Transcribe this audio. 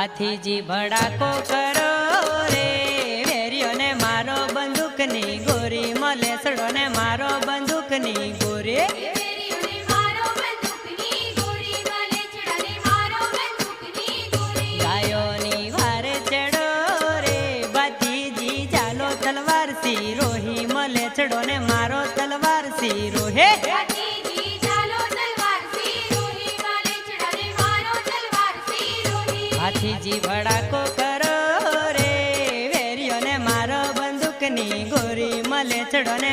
હાથીજી ભડાકો કરો રે વેરિયો ને મારો બંદૂકની ગોરી મલેસડો ને મારો બંદૂકની ગોરી ગાયોની વારે ચડો રે ભતીજી ચાલો તલવાર સી રોહી મલેસડો ને મારો તલવાર સી રોહે હાથીજી ભડાકો કરો રે વેરિયો ને મારો બંદૂકની ગોરી મલેસડો ને